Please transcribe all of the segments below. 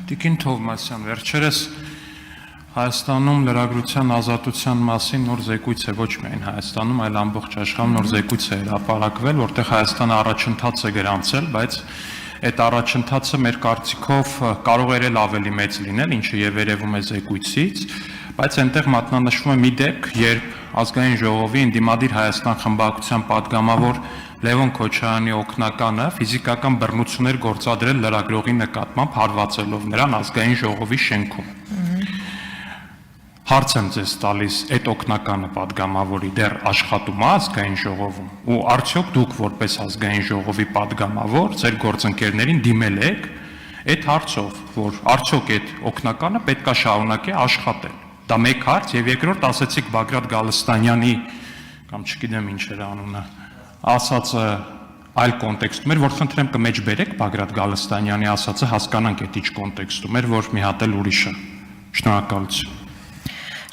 Տիկին Թովմասյան, վերջերս Հայաստանում լրագրության ազատության մասին նոր զեկույց է ոչ միայն Հայաստանում, այլ ամբողջ աշխարհում նոր զեկույց է հրապարակվել, որտեղ Հայաստանը առաջընթաց է գրանցել, բայց այդ առաջընթացը մեր կարծիքով կարող էր ավելի մեծ լինել, ինչը եւ երևում է զեկույցից, բայց այնտեղ մատնանշվում է մի դեպք, երբ Ազգային ժողովի ընդդիմադիր Հայաստան խմբակցության падգամավոր Լևոն Քոչարյանի օգնականը ֆիզիկական բռնություններ գործադրել լրագրողի նկատմամբ հարվածելով նրան Ազգային ժողովի շենքում։ Հարց եմ ձեզ տալիս, այդ օգնականը падգամավորի դեռ աշխատում է Ազգային ժողովում ու արդյոք դուք որպես Ազգային ժողովի падգամավոր ձեր գործընկերներին դիմել եք այդ հարցով, որ արդյոք այդ օգնականը պետք է շարունակի աշխատել։ Դա մեկ հարց եւ երկրորդ ասեցիք Բագրատ Գալստանյանի կամ չգիտեմ ինչ էր անունը ասածը այլ կոնտեքստում էր, որ խնդրեմ կմեջբերեք Բագրատ Գալստանյանի ասածը հասկանանք այդ ինչ կոնտեքստում էր, որ մի հատ էլ ուրիշը։ Շնորհակալություն։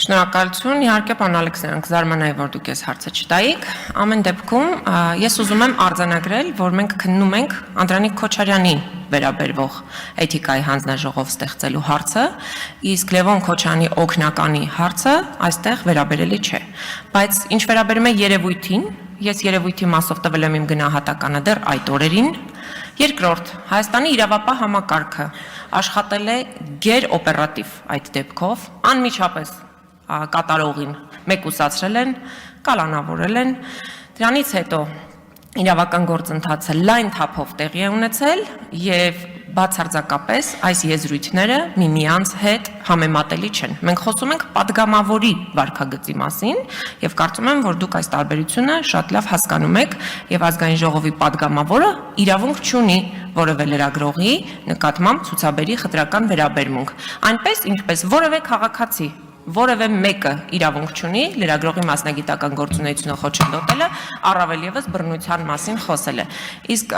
Շնորհակալություն, իհարկե պարոն Ալեքսանյան, կզարմանայի, որ դուք ես հարցը չտայիք։ Ամեն դեպքում ես ուզում եմ արձանագրել, որ մենք քննում ենք Անդրանիկ Քոչարյանին վերաբերվող էթիկայի հանձնաժողով ստեղծելու հարցը, իսկ Լևոն Քոչարյանի օգնականի հարցը այստեղ վերաբերելի չէ։ Բայց ինչ վերաբերում է երևույթին, ես երևույթի մասով տվել եմ իմ գնահատականը դեռ այդ օրերին։ Երկրորդ, Հայաստանի իրավապահ համակարգը աշխատել է գերօպերատիվ այդ դեպքով, անմիջապես կատարողին մեկուսացրել են, կալանավորել են, դրանից հետո իրավական գործընթացը լայն թափով տեղի է ունեցել եւ բացարձակապես այս եզրույթները միմյանց հետ համեմատելի չեն։ Մենք խոսում ենք падգամավորի վարքագծի մասին եւ կարծում եմ, որ դուք այս տարբերությունը շատ լավ հասկանում եք եւ Ազգային ժողովի падգամավորը իրավունք չունի որևէ լրագրողի նկատմամբ ցուցաբերի խտրական վերաբերմունք։ Այնպես ինչպես որևէ քաղաքացի որևէ մեկը իրավունք չունի լրագրողի մասնագիտական գործունեությունը խոչընդոտելը, առավել եւս բռնության մասին խոսելը։ Իսկ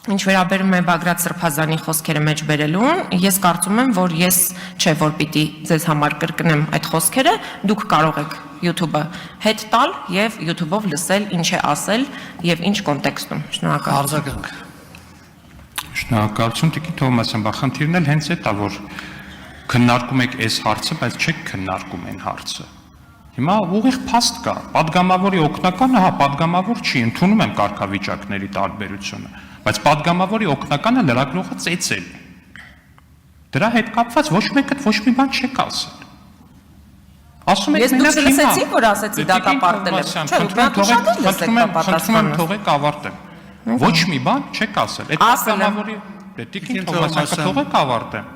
ինչ վերաբերում է Բագրատ Սրբազանի խոսքերը մեջ բերելուն, ես կարծում եմ, որ ես չէ, որ պիտի ձեզ համար կրկնեմ այդ խոսքերը, դուք կարող եք YouTube-ը հետ տալ եւ YouTube-ով լսել ինչ է ասել եւ ինչ կոնտեքստում։ Շնորհակալություն։ Շնորհակալություն, Տիկին Թովմասյան, խնդիրն էլ հենց այդ է, որ քննարկում եք այս հարցը, բայց չեք քննարկում այն հարցը։ Հիմա ուղիղ փաստ կա, падգամավորի օգնականը, հա, падգամավոր չի, ընդունում եմ կարգավիճակների տարբերությունը, բայց падգամավորի օգնականը լրագրողը ծեծել է։ Դրա հետ կապված ոչ մեկը ոչ մի բան չեք ասել։ Ասում եք մենակ հիմա։ Ես դուք լսեցիք, որ ասեցի դատապարտել եմ։ Չէ, խնդրում թողեք ավարտեմ։ Ոչ մի բան չեք ասել։ Այդ падգամավորի Տիկին Թովմասյան, թողեք ավարտեմ։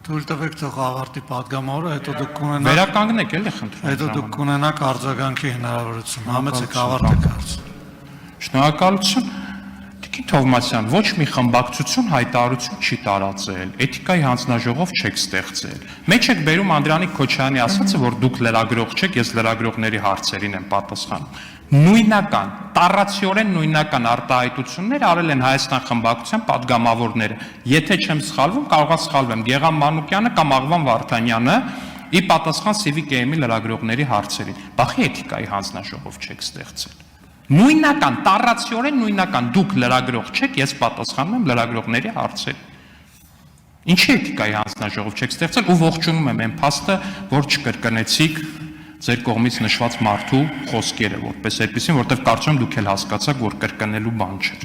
Թույլ տվեք թող ավարտի падգամավորը, հետո դուք կունենաք վերականգնեք էլի խնդրում։ Հետո դուք կունենաք արձագանքի հնարավորություն։ Համեցեք ավարտեք հարցը։ Շնորհակալություն։ Տիկին Թովմասյան, ոչ մի խմբակցություն հայտարարություն չի տարածել, էթիկայի հանձնաժողով չեք ստեղծել։ Մեջ եք բերում Անդրանիկ Քոչարյանի ասածը, որ դուք լրագրող չեք, ես լրագրողների հարցերին եմ պատասխանում։ Նույնական, տառացիորեն նույնական արտահայտություններ արել են Հայաստան խմբակցության падգամավորները։ Եթե չեմ սխալվում, կարող է սխալվեմ, Գեգամ Մանուկյանը կամ Աղվան Վարդանյանը ի պատասխան Civic AM-ի լրագրողների հարցերին։ Բախի էթիկայի հանձնաժողով չեք ստեղծել։ Նույնական, տառացիորեն նույնական, դուք լրագրող չեք, ես պատասխանում եմ լրագրողների հարցերին։ Ինչի էթիկայի հանձնաժողով չեք ստեղծել ու ողջունում եմ այն փաստը, որ չկրկնեցիք ձեր կողմից նշված մարդու խոսքերը, որպես այդպեսին, որտեղ կարծում եմ դուք էլ հասկացաք, որ կրկնելու բան չէր։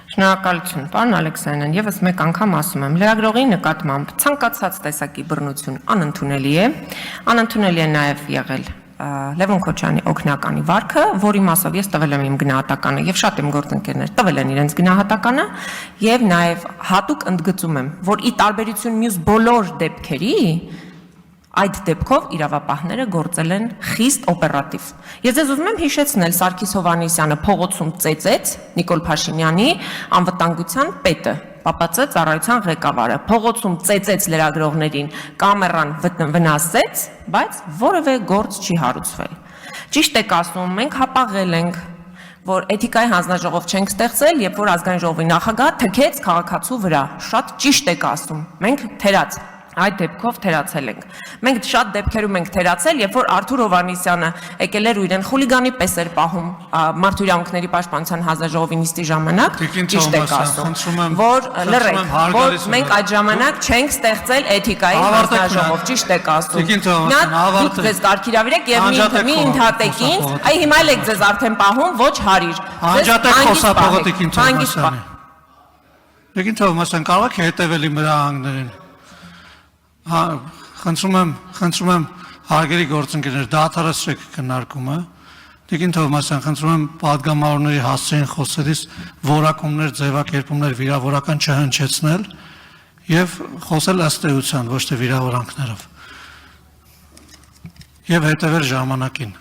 Շնորհակալություն, պարոն Ալեքսանյան, եւս մեկ անգամ ասում եմ, լրագրողի նկատմամբ ցանկացած տեսակի բռնություն անընդունելի է, անընդունելի է նաեւ եղել Լևոն Քոչարյանի օգնականի վարքը, որի մասով ես տվել եմ իմ գնահատականը եւ շատ իմ գործընկերներ տվել են իրենց գնահատականը եւ նաեւ հատուկ ընդգծում եմ, որ ի տարբերություն մյուս բոլոր դեպքերի այդ դեպքով իրավապահները գործել են խիստ օպերատիվ։ Ես ձեզ ուզում եմ հիշեցնել Սարգիս Հովհաննիսյանը փողոցում ծեծեց Նիկոլ Փաշինյանի անվտանգության պետը, ՊՊՑ ծառայության ղեկավարը, փողոցում ծեծեց լրագրողներին, կամերան վնասեց, բայց որևէ գործ չի հարուցվել։ Ճիշտ եք ասում, մենք հապաղել ենք, որ էթիկայի հանձնաժողով չենք ստեղծել, երբ որ Ազգային ժողովի նախագահ թքեց քաղաքացու վրա։ Շատ ճիշտ եք ասում, մենք թերած այդ դեպքով թերացել ենք։ Մենք շատ դեպքերում ենք թերացել, երբ որ Արթուր Հովհաննիսյանը եկել էր ու իրեն խուլիգանի պես էր պահում Մարդու իրավունքների պաշտպանության հանձնաժողովի նիստի ժամանակ, ճիշտ եք ասում, որ լռեք, որ մենք այդ ժամանակ չենք ստեղծել էթիկայի հանձնաժողով, ճիշտ եք ասում։ Նա դուք ձեզ կարգիրավիրեք եւ մի ընդհատեք ինձ, այ հիմա էլ եք ձեզ արդեն պահում, ոչ հարիր։ Անջատեք խոսափողը Տիկին Թովմասյանի։ Տիկին Թովմասյան, կարող եք հետևել իմ հրահանգներին։ Խնդրում եմ հարգելի գործընկերներ, դադարեցրեք քննարկումը։ Տիկին Թովմասյան, խնդրում եմ падգամավորների հասցեին խոսելիս որակումներ, ձևակերպումներ վիրավորական չհնչեցնել եւ խոսել ըստ էության, ոչ թե վիրավորանքներով։ Եվ հետևել ժամանակին։